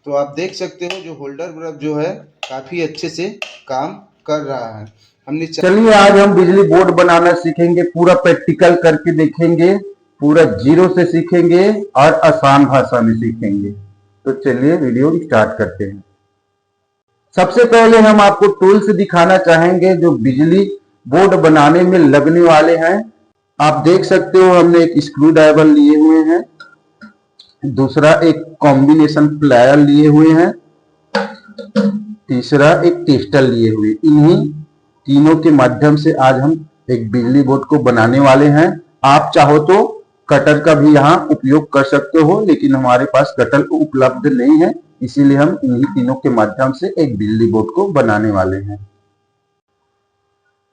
तो आप देख सकते हो जो होल्डर बल्ब जो है काफी अच्छे से काम कर रहा है। चलिए आज हम बिजली बोर्ड बनाना सीखेंगे, पूरा प्रैक्टिकल करके देखेंगे, पूरा जीरो से सीखेंगे और आसान भाषा में सीखेंगे। तो चलिए वीडियो स्टार्ट करते हैं। सबसे पहले हम आपको टूल्स दिखाना चाहेंगे जो बिजली बोर्ड बनाने में लगने वाले हैं। आप देख सकते हो हमने एक स्क्रू ड्राइवर लिए हुए हैं, दूसरा एक कॉम्बिनेशन प्लायर लिए हुए हैं, तीसरा एक टेस्टर लिए हुए। इन्हीं तीनों के माध्यम से आज हम एक बिजली बोर्ड को बनाने वाले हैं। आप चाहो तो कटर का भी यहाँ उपयोग कर सकते हो, लेकिन हमारे पास कटर उपलब्ध नहीं है, इसीलिए हम इन्हीं तीनों के माध्यम से एक बिजली बोर्ड को बनाने वाले हैं।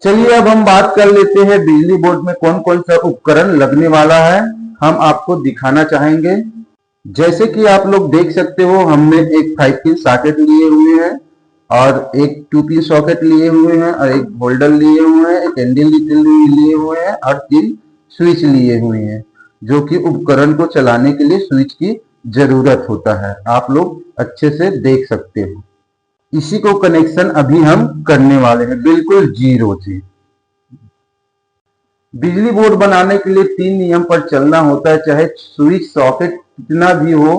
चलिए अब हम बात कर लेते हैं बिजली बोर्ड में कौन कौन सा उपकरण लगने वाला है, हम आपको दिखाना चाहेंगे। जैसे कि आप लोग देख सकते हो हमने एक 5 पिन सॉकेट लिए हुए हैं और एक 2 पिन सॉकेट लिए हुए हैं और एक होल्डर लिए हुए हैं, एक हैंडल लिए हुए हैं और 3 स्विच लिए हुए हैं, जो कि उपकरण को चलाने के लिए स्विच की जरूरत होता है। आप लोग अच्छे से देख सकते हो। इसी को कनेक्शन अभी हम करने वाले हैं बिल्कुल जीरो से। बिजली बोर्ड बनाने के लिए 3 नियम पर चलना होता है, चाहे स्विच सॉकेट कितना भी हो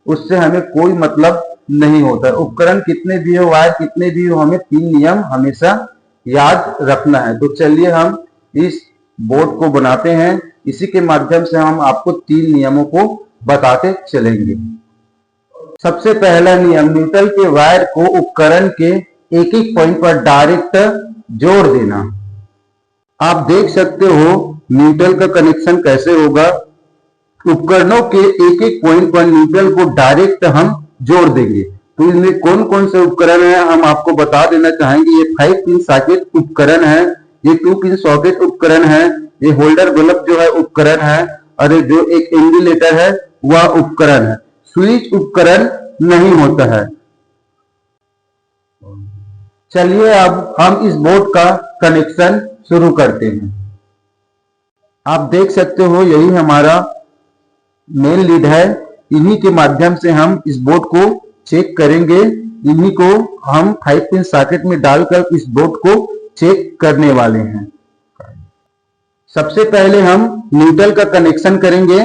उससे हमें कोई मतलब नहीं होता है। उपकरण कितने भी हो, वायर कितने भी हो, हमें 3 नियम हमेशा याद रखना है। तो चलिए हम इस बोर्ड को बनाते हैं, इसी के माध्यम से हम आपको 3 नियमों को बताते चलेंगे। सबसे पहला नियम, न्यूट्रल के वायर को उपकरण के एक एक पॉइंट पर डायरेक्ट जोड़ देना। आप देख सकते हो न्यूट्रल का कनेक्शन कैसे होगा। उपकरणों के एक एक पॉइंट पर न्यूट्रल को डायरेक्ट हम जोड़ देंगे। तो इनमें कौन कौन से उपकरण है हम आपको बता देना चाहेंगे। ये 5 पिन सॉकेट उपकरण है, ये 2 पिन सॉकेट उपकरण है, ये होल्डर बल्ब जो है उपकरण है, और जो एक इंडिकेटर है वह उपकरण है। स्विच उपकरण नहीं होता है। चलिए अब हम इस बोर्ड का कनेक्शन शुरू करते हैं। आप देख सकते हो यही हमारा मेन लीड है, इन्हीं के माध्यम से हम इस बोर्ड को चेक करेंगे। इन्हीं को हम 5 पिन सॉकेट में डालकर इस बोर्ड को चेक करने वाले हैं। सबसे पहले हम न्यूट्रल का कनेक्शन करेंगे।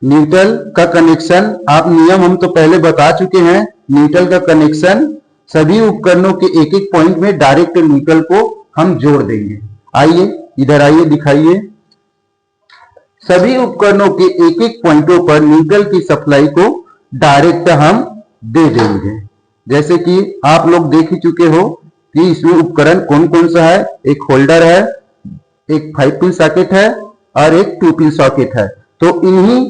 न्यूट्रल का कनेक्शन आप नियम हम तो पहले बता चुके हैं। न्यूट्रल का कनेक्शन सभी उपकरणों के एक एक पॉइंट में डायरेक्ट न्यूट्रल को हम जोड़ देंगे। आइए इधर आइए, दिखाइए। सभी उपकरणों के एक एक पॉइंटों पर न्यूट्रल की सप्लाई को डायरेक्ट हम दे देंगे। जैसे कि आप लोग देख ही चुके हो कि इसमें उपकरण कौन कौन सा है। एक होल्डर है, एक 5 पिन सॉकेट है और एक 2 पिन सॉकेट है। तो इन्हीं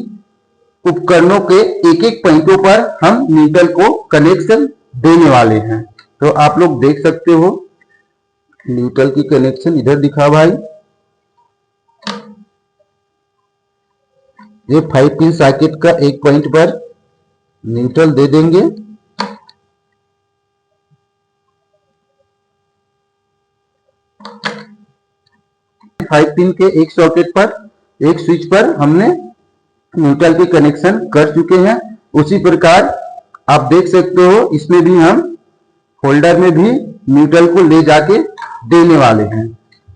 उपकरणों के एक एक पॉइंटों पर हम न्यूट्रल को कनेक्शन देने वाले हैं। तो आप लोग देख सकते हो न्यूट्रल की कनेक्शन इधर दिखा भाई। ये 5 पिन सॉकेट का एक पॉइंट पर न्यूट्रल दे देंगे। फाइव पिन के एक सॉकेट पर, एक स्विच पर हमने न्यूट्रल के कनेक्शन कर चुके हैं। उसी प्रकार आप देख सकते हो इसमें भी हम होल्डर में भी न्यूट्रल को ले जाके देने वाले हैं।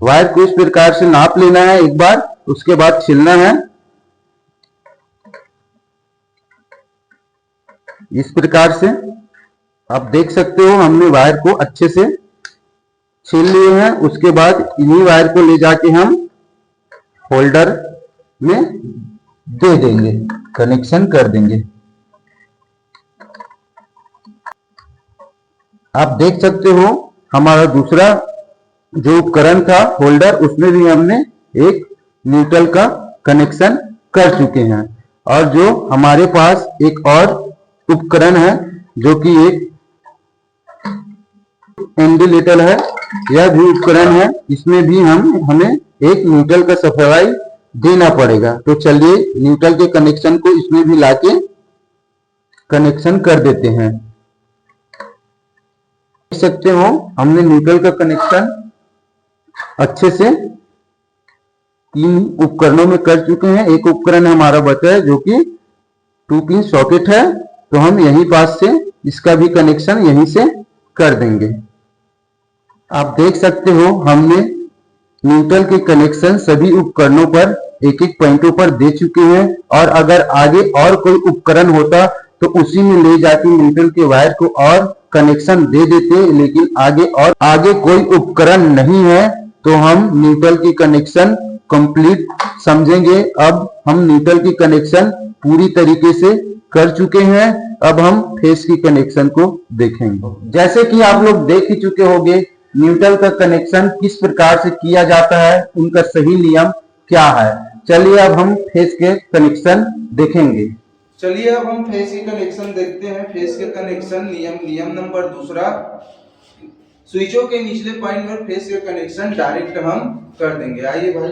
वायर को इस प्रकार से नाप लेना है एक बार, उसके बाद छिलना है। इस प्रकार से आप देख सकते हो हमने वायर को अच्छे से छील लिए हैं। उसके बाद इन्हीं वायर को ले जाके हम होल्डर में दे देंगे, कनेक्शन कर देंगे। आप देख सकते हो हमारा दूसरा जो उपकरण था होल्डर, उसमें भी हमने एक न्यूट्रल का कनेक्शन कर चुके हैं। और जो हमारे पास एक और उपकरण है जो कि एक इंडिकेटर है, यह भी उपकरण है, इसमें भी हमें एक न्यूट्रल का सप्लाई देना पड़ेगा। तो चलिए न्यूट्रल के कनेक्शन को इसमें भी लाके कनेक्शन कर देते हैं। देख सकते हो हमने न्यूट्रल का कनेक्शन अच्छे से 3 उपकरणों में कर चुके हैं। एक उपकरण हमारा बचा है जो कि 2 पिन सॉकेट है, तो हम यहीं पास से इसका भी कनेक्शन यहीं से कर देंगे। आप देख सकते हो हमने न्यूट्रल के कनेक्शन सभी उपकरणों पर एक एक पॉइंटों पर दे चुके हैं, और अगर आगे और कोई उपकरण होता तो उसी में ले जाके न्यूट्रल के वायर को और कनेक्शन दे देते, लेकिन आगे कोई उपकरण नहीं है तो हम न्यूट्रल की कनेक्शन कंप्लीट समझेंगे। अब हम न्यूट्रल की कनेक्शन पूरी तरीके से कर चुके हैं, अब हम फेस की कनेक्शन को देखेंगे। जैसे कि आप लोग देख ही चुके होंगे न्यूट्रल का कनेक्शन किस प्रकार से किया जाता है, उनका सही नियम क्या है। चलिए अब हम फेस के कनेक्शन देखेंगे। चलिए अब हम फेस के कनेक्शन देखते हैं। फेस के कनेक्शन नियम नंबर 2, स्विचों के निचले पॉइंट पर फेस के कनेक्शन डायरेक्ट हम कर देंगे। आइए भाई,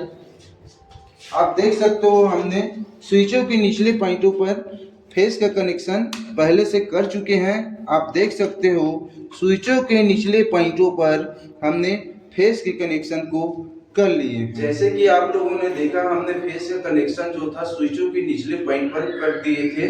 आप देख सकते हो हमने स्विचों के निचले पॉइंटों पर फेस का कनेक्शन पहले से कर चुके हैं। आप देख सकते हो स्विचों के निचले पॉइंटों पर हमने फेस के कनेक्शन को कर लिए। जैसे कि आप लोगों ने देखा, हमने फेस का कनेक्शन जो था स्विचों के निचले पॉइंट पर कर दिए थे,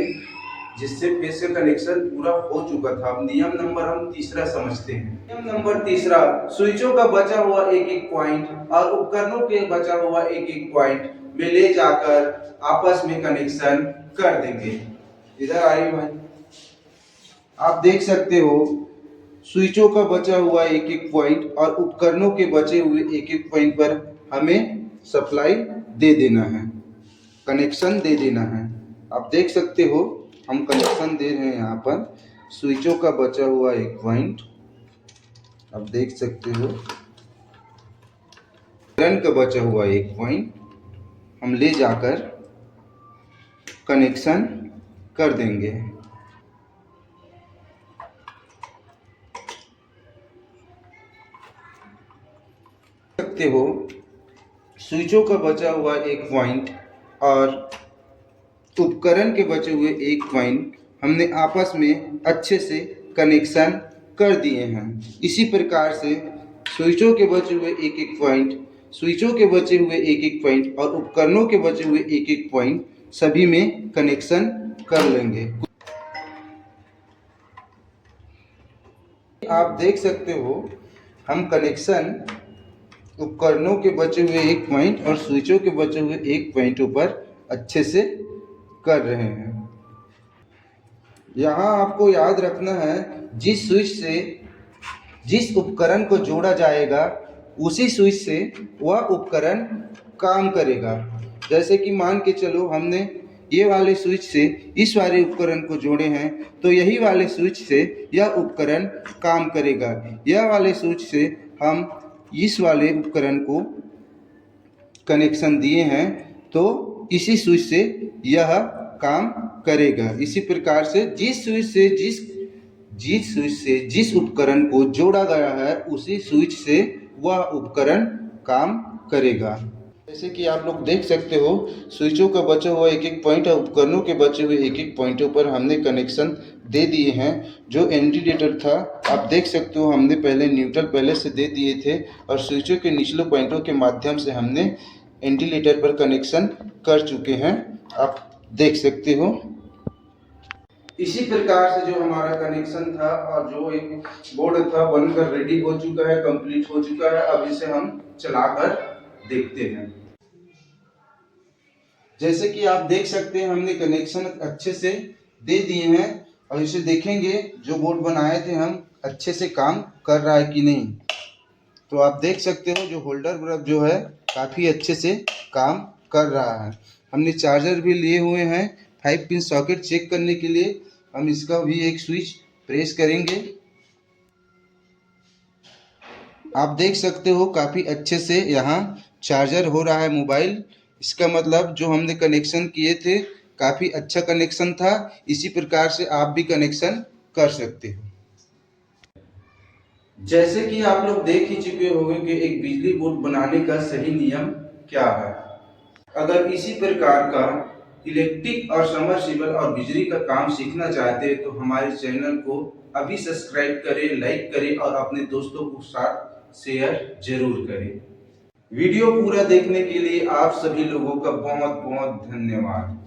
जिससे फेस का कनेक्शन पूरा हो चुका था। अब नियम नंबर हम 3 समझते हैं। नियम नंबर 3, स्विचों का बचा हुआ एक एक पॉइंट और उपकरणों के बचा हुआ एक एक पॉइंट में ले जाकर आपस में कनेक्शन कर देंगे। इधर आइए भाई, आप देख सकते हो स्विचों का बचा हुआ एक एक पॉइंट और उपकरणों के बचे हुए एक एक पॉइंट पर हमें सप्लाई दे देना है, कनेक्शन दे देना है। आप देख सकते हो हम कनेक्शन दे रहे हैं यहाँ पर स्विचों का बचा हुआ एक पॉइंट, आप देख सकते हो करंट का बचा हुआ एक पॉइंट हम ले जाकर कनेक्शन कर देंगे। सकते हो स्विचों का बचा हुआ एक पॉइंट और उपकरण के बचे हुए एक पॉइंट हमने आपस में अच्छे से कनेक्शन कर दिए हैं। इसी प्रकार से स्विचों के बचे हुए एक एक पॉइंट, स्विचों के बचे हुए एक एक पॉइंट और उपकरणों के बचे हुए एक एक पॉइंट सभी में कनेक्शन कर लेंगे। आप देख सकते हो हम कनेक्शन उपकरणों के बचे हुए एक पॉइंट और स्विचों के बचे हुए एक पॉइंटों पर अच्छे से कर रहे हैं। यहाँ आपको याद रखना है, जिस स्विच से जिस उपकरण को जोड़ा जाएगा उसी स्विच से वह उपकरण काम करेगा। जैसे कि मान के चलो हमने ये वाले स्विच से इस वाले उपकरण को जोड़े हैं, तो यही वाले स्विच से यह उपकरण काम करेगा। यह वाले स्विच से हम इस वाले उपकरण को कनेक्शन दिए हैं, तो इसी स्विच से यह काम करेगा। इसी प्रकार से जिस स्विच से जिस उपकरण को जोड़ा गया है उसी स्विच से वह उपकरण काम करेगा। जैसे कि आप लोग देख सकते हो स्विचों का बचा हुआ एक एक पॉइंट और उपकरणों के बचे हुए एक एक पॉइंटों पर हमने कनेक्शन दे दिए हैं। जो इंडिकेटर था आप देख सकते हो हमने पहले न्यूट्रल पहले से दे दिए थे और स्विचों के निचले पॉइंटों के माध्यम से हमने इंडिकेटर पर कनेक्शन कर चुके हैं, आप देख सकते हो। इसी प्रकार से जो हमारा कनेक्शन था और जो एक बोर्ड था बनकर रेडी हो चुका है, कंप्लीट हो चुका है। अब इसे हम चलाकर देखते हैं। जैसे कि आप देख सकते हैं हमने कनेक्शन अच्छे से दे दिए हैं और इसे देखेंगे जो बोर्ड बनाए थे हम अच्छे से काम कर रहा है कि नहीं। तो आप देख सकते हो जो होल्डर बल्ब जो है काफ़ी अच्छे से काम कर रहा है। हमने चार्जर भी लिए हुए हैं 5 पिन सॉकेट चेक करने के लिए। हम इसका भी एक स्विच प्रेस करेंगे। आप देख सकते हो काफ़ी अच्छे से यहाँ चार्जर हो रहा है मोबाइल। इसका मतलब जो हमने कनेक्शन किए थे काफ़ी अच्छा कनेक्शन था। इसी प्रकार से आप भी कनेक्शन कर सकते हो। जैसे कि आप लोग देख ही चुके होंगे कि एक बिजली बोर्ड बनाने का सही नियम क्या है। अगर इसी प्रकार का इलेक्ट्रिक और समरसीबल और बिजली का काम सीखना चाहते हैं तो हमारे चैनल को अभी सब्सक्राइब करें, लाइक करें और अपने दोस्तों को साथ शेयर जरूर करें। वीडियो पूरा देखने के लिए आप सभी लोगों का बहुत बहुत धन्यवाद।